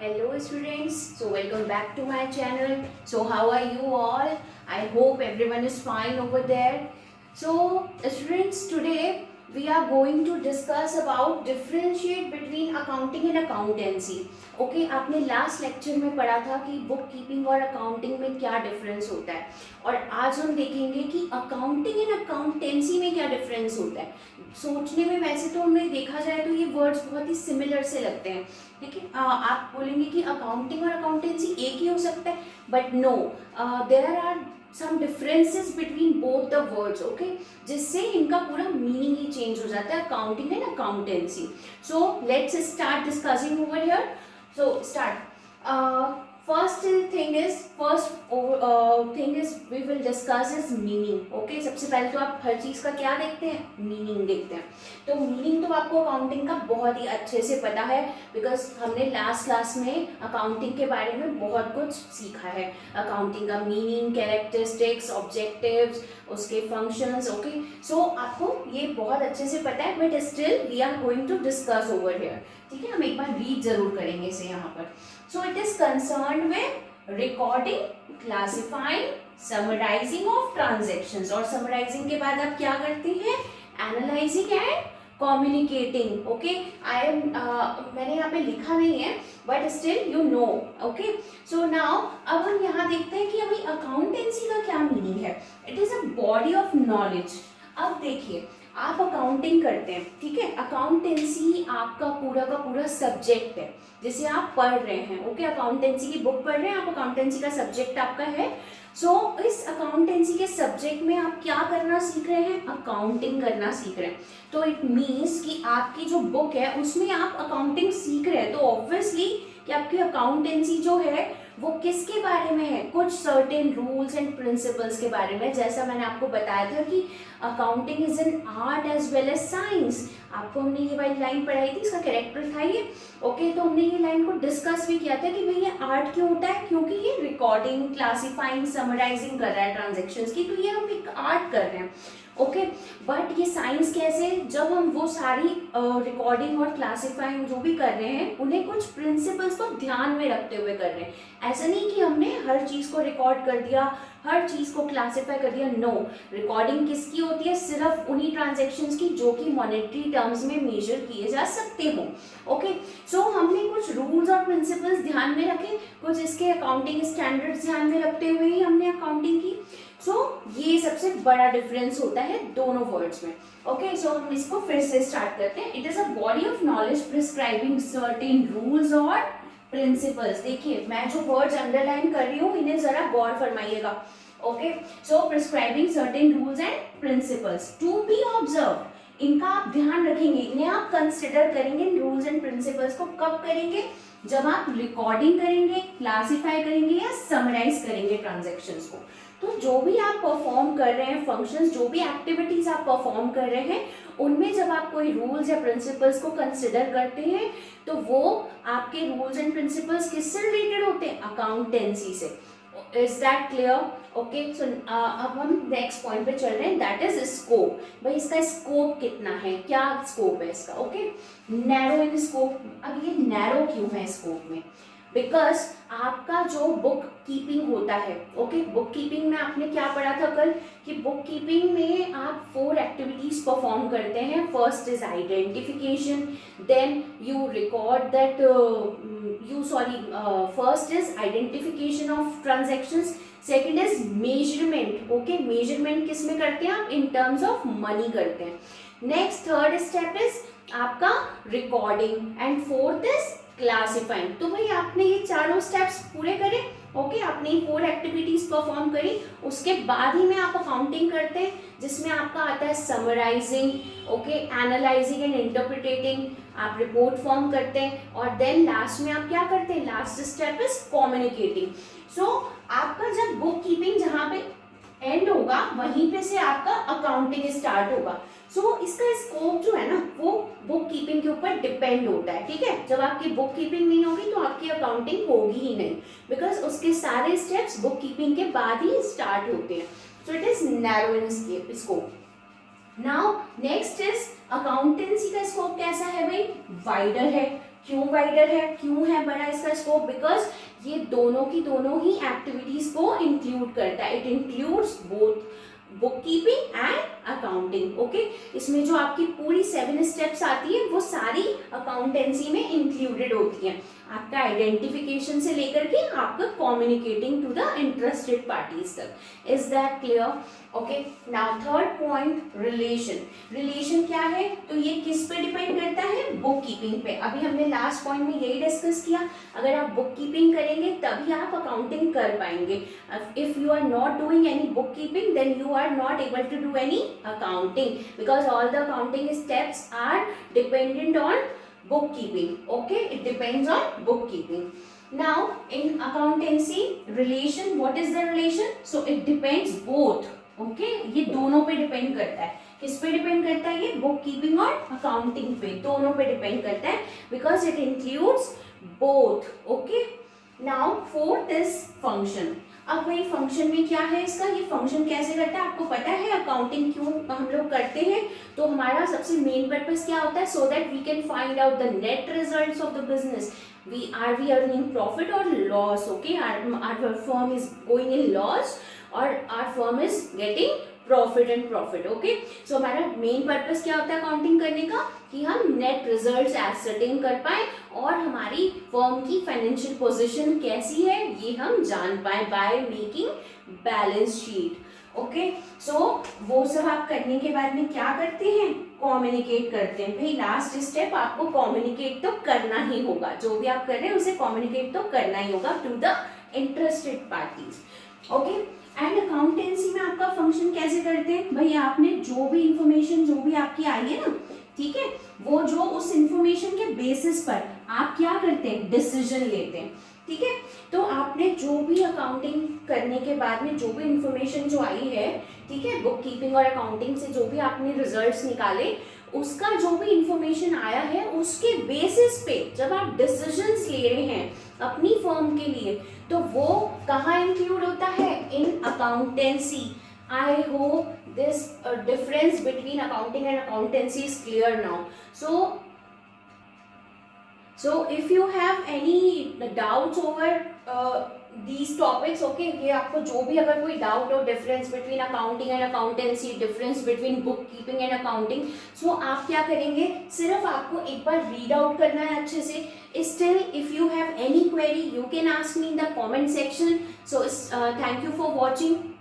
Hello students, so welcome back to my channel. So how are you all? I hope everyone is fine over there. So students, today we are going to discuss about differentiate between accounting and accountancy. Okay आपने last lecture में पढ़ा था कि book keeping और accounting में क्या difference होता है और आज हम देखेंगे कि अकाउंटिंग एंड अकाउंटेंसी में क्या डिफरेंस होता है। सोचने में वैसे तो हमें देखा जाए तो ये वर्ड्स बहुत ही सिमिलर से लगते हैं, लेकिन आप बोलेंगे कि अकाउंटिंग और अकाउंटेंसी एक ही हो सकता है, but no, there are some differences between both the words, okay, जिससे इनका पूरा मीनिंग ही चेंज हो जाता है accounting and accountancy. So let's start discussing over here. So start. First thing is we will discuss is meaning. Okay, सबसे पहले तो आप हर चीज़ का क्या देखते हैं, मीनिंग देखते हैं. तो मीनिंग तो आपको अकाउंटिंग का बहुत ही अच्छे से पता है, बिकॉज हमने लास्ट क्लास में अकाउंटिंग के बारे में बहुत कुछ सीखा है. अकाउंटिंग का मीनिंग, कैरेक्टरिस्टिक्स, ऑब्जेक्टिव्स, उसके फंक्शंस. ओके, सो आपको ये बहुत अच्छे से पता है, but still we are going to discuss over here. ठीक है, हम एक बार रीड जरूर करेंगे इसे यहाँ पर. So it is concern with recording, classifying, summarising of transactions. और समराइजिंग के बाद आप क्या करते हैं, analysing and communicating. Okay, I am मैंने यहाँ पे लिखा नहीं है, but still you know. Okay, so now अब हम यहाँ देखते हैं कि अभी अकाउंटेंसी का क्या मीनिंग है. It is a body of knowledge. अब देखिए, आप अकाउंटिंग करते हैं, ठीक है, अकाउंटेंसी आपका पूरा का पूरा सब्जेक्ट है जिसे आप पढ़ रहे हैं. ओके, अकाउंटेंसी की बुक पढ़ रहे हैं आप, अकाउंटेंसी का सब्जेक्ट आपका है. सो इस अकाउंटेंसी के सब्जेक्ट में आप क्या करना सीख रहे हैं, अकाउंटिंग करना सीख रहे हैं. तो इट मीन्स कि आपकी जो बुक है उसमें आप अकाउंटिंग सीख रहे हैं. तो ऑब्वियसली कि आपकी अकाउंटेंसी जो है वो किसके बारे में है, कुछ सर्टेन रूल्स एंड प्रिंसिपल्स के बारे में. जैसा मैंने आपको बताया था कि accounting is an art as well as science. आपको हमने ये वाली लाइन पढ़ाई थी, इसका कैरेक्टर था ये. ओके, तो हमने ये लाइन को डिस्कस भी किया था कि भाई ये आर्ट क्यों होता है, क्योंकि ये रिकॉर्डिंग, क्लासिफाइंग, समराइजिंग कर रहा है ट्रांजेक्शन्स की, तो ये हम एक आर्ट कर रहे हैं. ओके, बट ये साइंस कैसे, जब हम वो सारी रिकॉर्डिंग और क्लासिफाइंग जो भी कर रहे हैं उन्हें कुछ प्रिंसिपल्स को ध्यान में रखते हुए कर रहे हैं. ऐसा नहीं कि हमने हर चीज़ को रिकॉर्ड कर दिया, हर चीज़ को क्लासिफाई कर दिया. नो, रिकॉर्डिंग किसकी होती है, सिर्फ उन्हीं ट्रांजेक्शन्स की जो कि मॉनेटरी टर्म्स में मेजर किए जा सकते हो. ओके, सो हमने कुछ रूल्स और प्रिंसिपल्स ध्यान में रखे, कुछ इसके अकाउंटिंग स्टैंडर्ड्स ध्यान में रखते हुए ही हमने अकाउंटिंग की. सो ये सबसे बड़ा डिफरेंस होता है दोनों वर्ड्स में. ओके, सो हम इसको फिर से स्टार्ट करते हैं. It is a body of knowledge prescribing certain rules और प्रिंसिपल्स. देखिए, मैं जो वर्ड्स अंडरलाइन कर रही हूँ इन्हें जरा गौर फरमाइएगा. Okay, so prescribing certain rules and principles to be observe. इनका आप ध्यान रखेंगे, इन्हें आप कंसिडर करेंगे. रूल्स एंड प्रिंसिपल्स को कब करेंगे, जब आप रिकॉर्डिंग करेंगे, क्लासिफाई करेंगे या समराइज करेंगे ट्रांजेक्शन्स को. तो जो भी आप परफॉर्म कर रहे हैं फंक्शंस, जो भी एक्टिविटीज आप परफॉर्म कर रहे हैं, उनमें जब आप कोई रूल्स या प्रिंसिपल्स को कंसिडर करते हैं तो वो आपके रूल्स एंड प्रिंसिपल्स किससे रिलेटेड होते हैं, अकाउंटेंसी से. Is that clear? ओके, सो अब हम नेक्स्ट पॉइंट पे चल रहे हैं, दैट इज स्कोप. भाई इसका स्कोप कितना है, क्या स्कोप है इसका. Okay, narrow in scope. अब ये नैरो क्यों है स्कोप में, बिकॉज आपका जो बुक कीपिंग होता है. ओके, बुक कीपिंग में आपने क्या पढ़ा था कल, कि बुक कीपिंग में आप 4 एक्टिविटीज परफॉर्म करते हैं. First is identification, then you record that first is identification of transactions, second is measurement. Okay, measurement किस में करते हैं आप, इन टर्म्स ऑफ मनी करते हैं. नेक्स्ट थर्ड स्टेप इज आपका recording and fourth is classifying. तो भाई आपने ये चारों स्टेप्स पूरे करे. ओके, आपने 4 एक्टिविटीज परफॉर्म करी, उसके बाद ही में आप अकाउंटिंग करते हैं, जिसमें आपका आता है summarising, okay, analysing and interpreting. आप रिपोर्ट फॉर्म करते हैं और देन लास्ट में आप क्या करते हैं, लास्ट स्टेप इज कम्युनिकेटिंग. सो आपका जब बुक कीपिंग जहाँ पे एंड होगा वहीं पे से आपका अकाउंटिंग स्टार्ट होगा. सो इसका स्कोप जो है ना वो बुक कीपिंग के ऊपर डिपेंड होता है. ठीक है, जब आपकी बुक कीपिंग नहीं होगी तो आपकी अकाउंटिंग होगी ही नहीं, बिकॉज उसके सारे स्टेप्स बुक कीपिंग के बाद ही स्टार्ट होते हैं. सो it is narrow in scope. Now next is accountancy का स्कोप कैसा है भाई, वाइडर है. क्यों वाइडर है, क्यों है बड़ा इसका स्कोप? बिकॉज ये दोनों की दोनों ही एक्टिविटीज को इंक्लूड करता है। It includes both book keeping and accounting. Okay, इसमें जो आपकी पूरी 7 स्टेप्स आती है वो सारी अकाउंटेंसी में इंक्लूडेड होती है। आपका आइडेंटिफिकेशन से लेकर के आपका communicating to the interested parties तक। Is that clear? Okay, now third point, relation. Relation क्या है? तो ये किस पे डिपेंड करता है? बुक कीपिंग पे। अभी हमने लास्ट पॉइंट में यही डिस्कस किया, अगर आप बुक कीपिंग करेंगे तभी आप अकाउंटिंग कर पाएंगे। If you are not doing any bookkeeping then you are not able to do any accounting, because all the accounting steps are dependent on bookkeeping. Okay, it depends on bookkeeping. Now in accountancy, relation, what is the relation? So it depends both. Okay, ये दोनों पे depend करता है। किस पे depend करता है? ये बुक कीपिंग और अकाउंटिंग पे, दोनों पे डिपेंड करता है, because it includes both. Okay, now fourth is function. अब वही फंक्शन में क्या है इसका, ये फंक्शन कैसे करता है? आपको पता है अकाउंटिंग क्यों हम लोग करते हैं? तो हमारा सबसे मेन पर्पस क्या होता है? So that we can find out the net results of the business. We earning profit और loss? Okay, our firm is going in loss और our firm is getting profit and profit. Okay, so हमारा main purpose क्या होता है accounting करने का? कि हम नेट रिजल्ट्स एसर्टेन कर पाए और हमारी फर्म की फाइनेंशियल पोजीशन कैसी है ये हम जान पाए by making balance sheet. Okay, so वो सब आप करने के बाद में क्या करते हैं? कम्युनिकेट करते हैं। भाई लास्ट स्टेप आपको कम्युनिकेट तो करना ही होगा, जो भी आप कर रहे हैं उसे कम्युनिकेट तो करना ही होगा to the interested parties. Okay, and accountancy में आपका फंक्शन कैसे करते हैं? भाई आपने जो भी इंफॉर्मेशन जो भी आपकी आई है ना, ठीक है, वो जो उस इंफॉर्मेशन के बेसिस पर आप क्या करते हैं? डिसीजन लेते हैं। ठीक है, तो आपने जो भी अकाउंटिंग करने के बाद में जो भी इंफॉर्मेशन जो आई है, ठीक है, बुक कीपिंग और अकाउंटिंग से जो भी आपने रिजल्ट्स निकाले, उसका जो भी इंफॉर्मेशन आया है उसके बेसिस पे जब आप डिसीजंस ले रहे हैं अपनी फर्म के लिए, तो वो कहाँ इंक्लूड होता है? इन accountancy. I hope this difference between accounting and accountancy is clear now. So if you have any doubts over these topics, okay, ये आपको जो भी अगर कोई डाउट हो, difference between accounting and accountancy, difference between bookkeeping and accounting, so आप क्या करेंगे? सिर्फ आपको एक बार रीड आउट करना है अच्छे से। Still, if you have any query, you can ask me in the comment section. So thank you for watching.